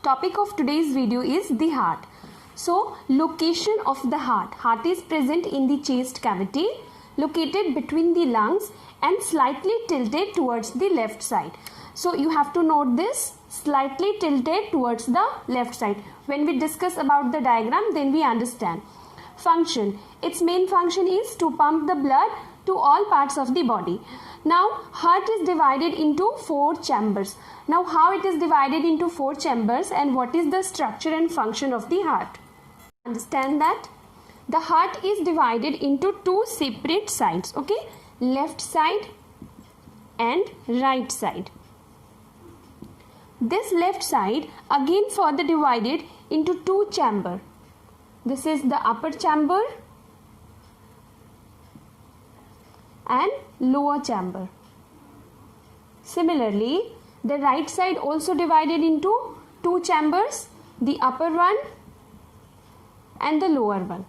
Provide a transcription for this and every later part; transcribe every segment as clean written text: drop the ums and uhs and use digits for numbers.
Topic of today's video is the heart. So, location of the heart. Heart is present in the chest cavity, located between the lungs and slightly tilted towards the left side. So, you have to note this, slightly tilted towards the left side. When we discuss about the diagram, then we understand. Function. Its main function is to pump the blood to all parts of the body. Now, heart is divided into 4 chambers. Now, how it is divided into 4 chambers and what is the structure and function of the heart? Understand that the heart is divided into 2 separate sides, okay? Left side and right side. This left side again further divided into 2 chambers. This is the upper chamber and lower chamber. Similarly, the right side also divided into 2 chambers, the upper one and the lower one.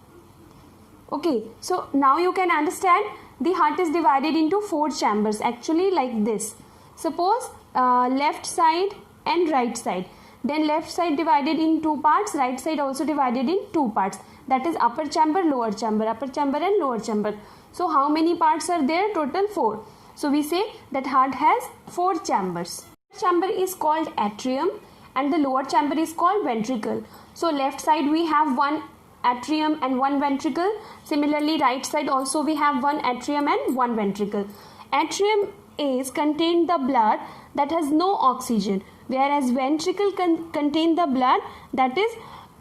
Okay, so now you can understand the heart is divided into 4 chambers, actually like this. Suppose left side and right side. Then left side divided in 2 parts, right side also divided in 2 parts. That is upper chamber, lower chamber, upper chamber and lower chamber. So how many parts are there? Total 4. So we say that heart has 4 chambers. Chamber is called atrium and the lower chamber is called ventricle. So left side we have 1 atrium and 1 ventricle. Similarly, right side also we have 1 atrium and 1 ventricle. Atrium is contain the blood that has no oxygen, whereas ventricle contain the blood that is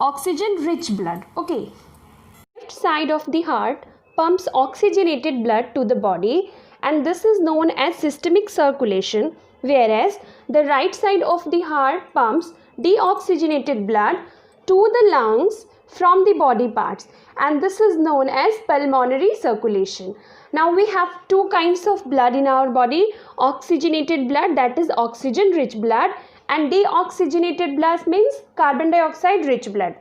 oxygen rich blood. Okay. Left side of the heart pumps oxygenated blood to the body and this is known as systemic circulation, whereas the right side of the heart pumps deoxygenated blood to the lungs from the body parts and this is known as pulmonary circulation. Now we have 2 kinds of blood in our body, oxygenated blood that is oxygen rich blood and deoxygenated blood means carbon dioxide rich blood.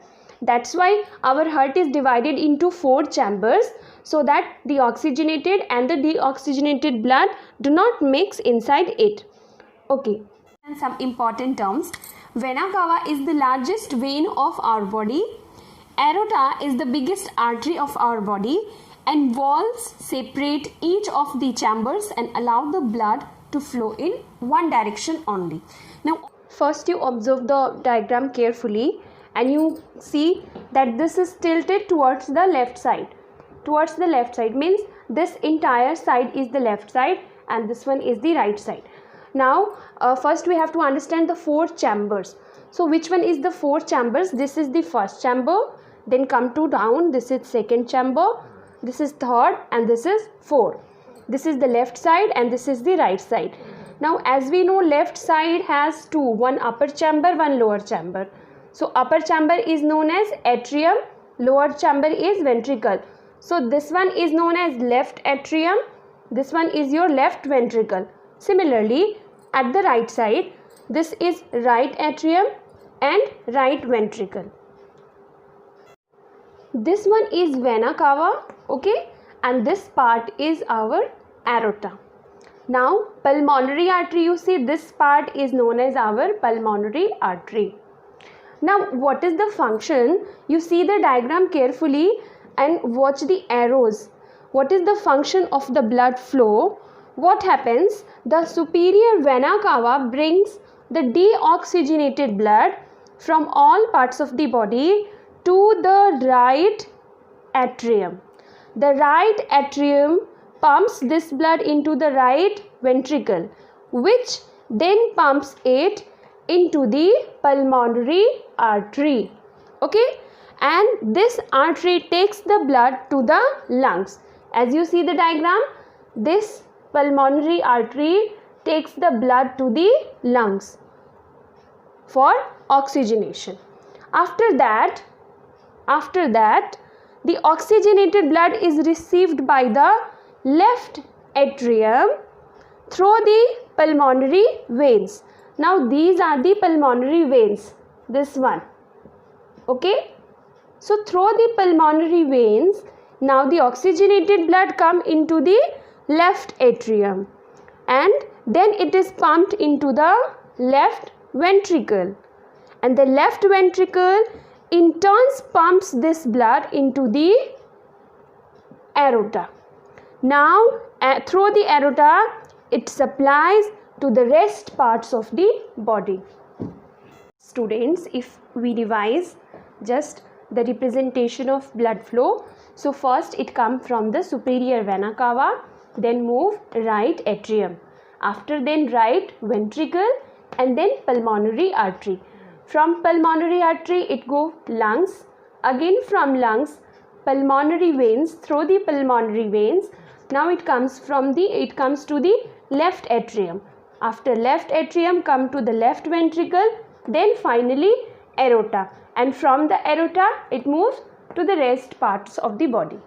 That's why our heart is divided into 4 chambers so that the oxygenated and the deoxygenated blood do not mix inside it. Okay. And some important terms. Vena cava is the largest vein of our body. Aorta is the biggest artery of our body and walls separate each of the chambers and allow the blood to flow in one direction only. Now, first you observe the diagram carefully and you see that this is tilted towards the left side. Towards the left side means this entire side is the left side and this one is the right side. Now, first we have to understand the 4 chambers. So, which one is the 4 chambers? This is the first chamber. Then come to down. This is second chamber. This is third and this is 4. This is the left side and this is the right side. Now, as we know, left side has 2. One upper chamber, one lower chamber. So, upper chamber is known as atrium. Lower chamber is ventricle. So, this one is known as left atrium. This one is your left ventricle. Similarly, at the right side, this is right atrium and right ventricle. This one is vena cava, okay, and this part is our aorta. Now, pulmonary artery, you see this part is known as our pulmonary artery. Now, what is the function? You see the diagram carefully and watch the arrows. What is the function of the blood flow? What happens? The superior vena cava brings the deoxygenated blood from all parts of the body to the right atrium. The right atrium pumps this blood into the right ventricle, which then pumps it into the pulmonary artery. Okay, and this artery takes the blood to the lungs. As you see the diagram, this pulmonary artery takes the blood to the lungs for oxygenation. After that, the oxygenated blood is received by the left atrium through the pulmonary veins. Now, these are the pulmonary veins, this one. Okay. So, through the pulmonary veins, now the oxygenated blood come into the left atrium and then it is pumped into the left ventricle and the left ventricle in turns pumps this blood into the aorta. Now through the aorta it supplies to the rest parts of the body. Students, if we revise just the representation of blood flow, so first it comes from the superior vena cava, then move right atrium, after then right ventricle, and then pulmonary artery. From pulmonary artery it go lungs, again from lungs pulmonary veins, through the pulmonary veins. Now it comes to the left atrium. After left atrium come to the left ventricle, then finally aorta, and from the aorta it moves to the rest parts of the body.